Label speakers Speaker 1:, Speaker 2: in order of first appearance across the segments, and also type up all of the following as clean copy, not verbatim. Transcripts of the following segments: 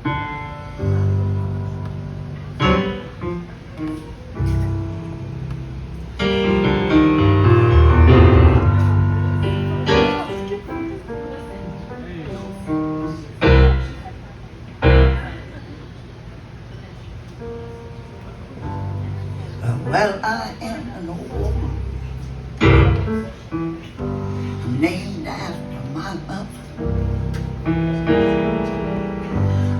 Speaker 1: Well, I am an old woman named after my mother.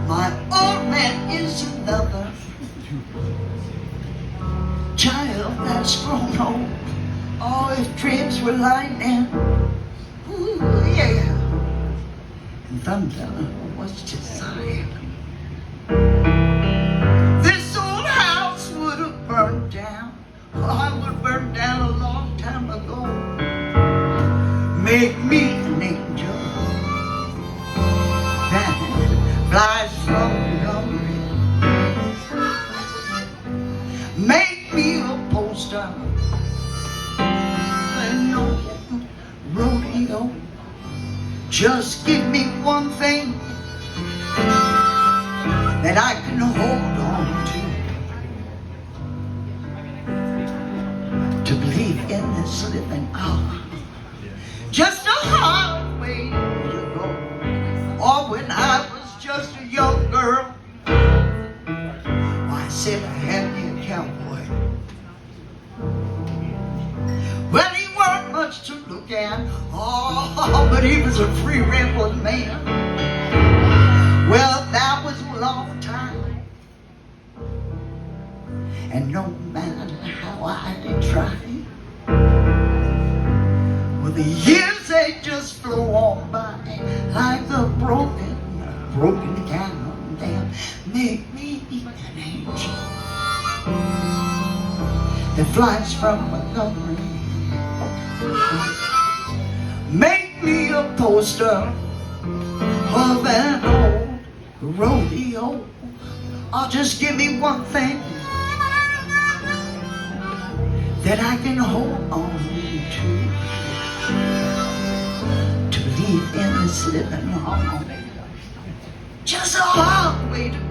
Speaker 1: My old man is another child that's grown old. All his dreams were lightning. Ooh, yeah. And thunder was desire. This old house would have burned down. Oh, I would burn down a long time ago. Make me an angel that flies from Montgomery. Make me a poster and no rodeo. Just give me one thing that I can hold on to believe in this living hour. Just a hard way to go. Or when I was just a young girl, I said I had me a cowboy. Well, he weren't much to look at, oh, but he was a free rambling man. Well, that was a long time, and no matter how I did try, well, the years they just flow on by like a broken down dam. Make me an angel that flies from Montgomery. Make me a poster of an old rodeo. Or just give me one thing that I can hold on to believe in this living home. Just a hard way to go.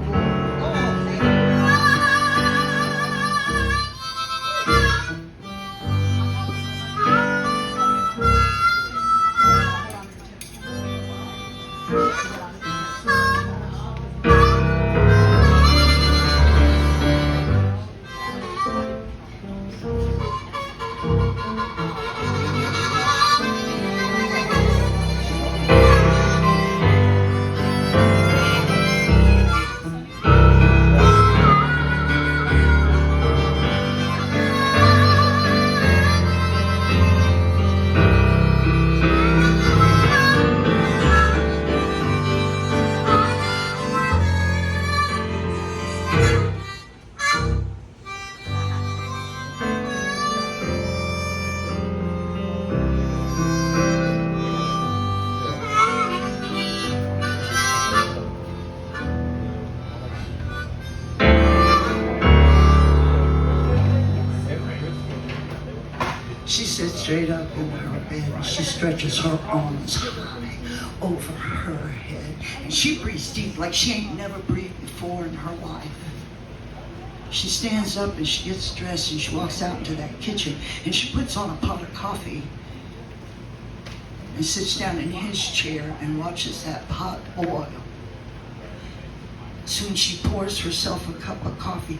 Speaker 1: She sits straight up in her bed and she stretches her arms high over her head. And she breathes deep like she ain't never breathed before in her life. She stands up and she gets dressed and she walks out into that kitchen and she puts on a pot of coffee and sits down in his chair and watches that pot boil. Soon she pours herself a cup of coffee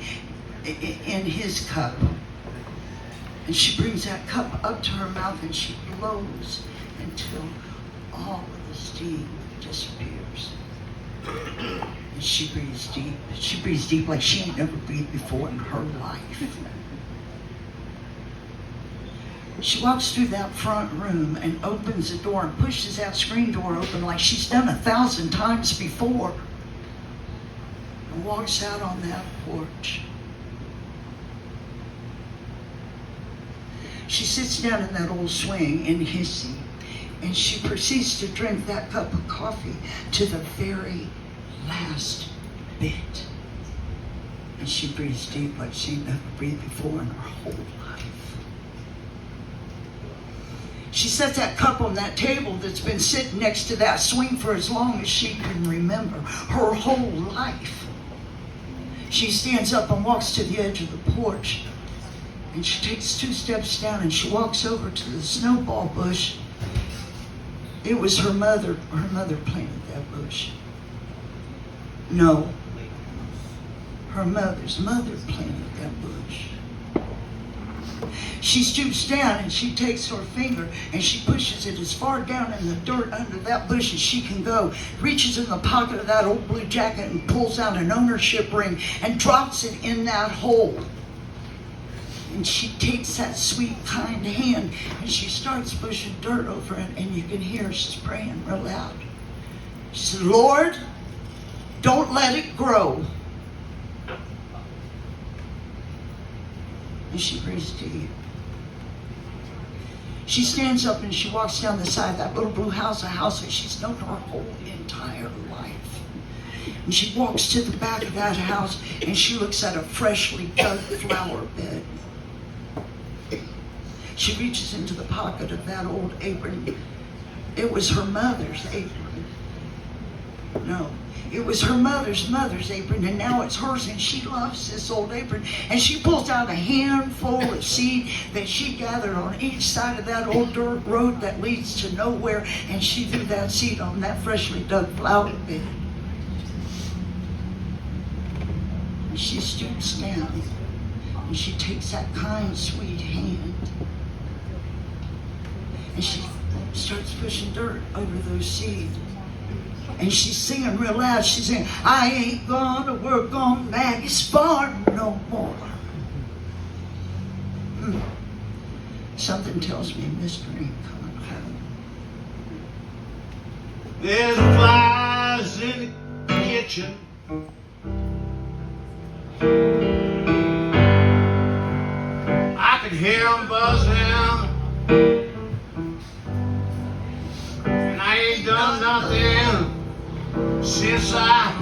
Speaker 1: in his cup. And she brings that cup up to her mouth and she blows until all of the steam disappears. And she breathes deep. She breathes deep like she ain't never breathed before in her life. She walks through that front room and opens the door and pushes that screen door open like she's done 1,000 times before. And walks out on that porch. She sits down in that old swing in his seat and she proceeds to drink that cup of coffee to the very last bit. And she breathes deep like she never breathed before in her whole life. She sets that cup on that table that's been sitting next to that swing for as long as she can remember, her whole life. She stands up and walks to the edge of the porch. And she takes 2 steps down and she walks over to the snowball bush. It was her mother. Her mother planted that bush. No. Her mother's mother planted that bush. She stoops down and she takes her finger and she pushes it as far down in the dirt under that bush as she can go, reaches in the pocket of that old blue jacket and pulls out an ownership ring and drops it in that hole. And she takes that sweet, kind hand and she starts pushing dirt over it, and you can hear she's praying real loud. She said, Lord, don't let it grow. And she prays to you. She stands up and she walks down the side of that little blue house, a house that she's known her whole entire life. And she walks to the back of that house and she looks at a freshly dug flower bed. She reaches into the pocket of that old apron. It was her mother's apron. No, it was her mother's apron, and now it's hers, and she loves this old apron. And she pulls out a handful of seed that she gathered on each side of that old dirt road that leads to nowhere, and she threw that seed on that freshly dug flower bed. And she stoops down, and she takes that kind, sweet hand, and she starts pushing dirt over those seeds. And she's singing real loud. She's saying, I ain't gonna work on Maggie's farm no more. Something tells me Mr. ain't coming home.
Speaker 2: There's flies in the kitchen. I could hear them buzzing. And I ain't done nothing since I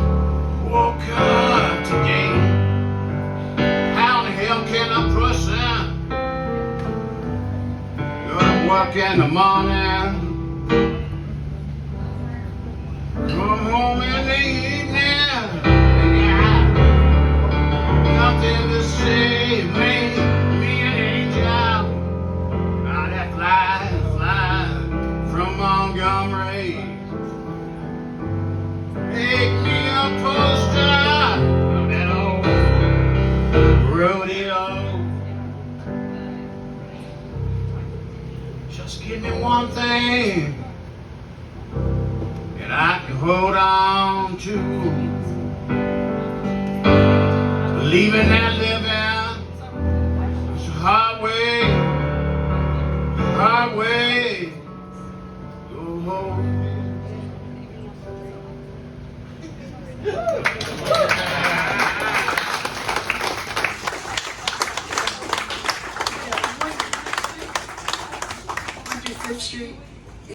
Speaker 2: woke up today. How the hell can a person go to work in the morning, come home in the evening, and got nothing to say? Me an angel, now that fly from Montgomery. Make me a poster of that old rodeo. Just give me one thing that I can hold on to. Believing that living is a hard way, go home.
Speaker 1: Fifth Street.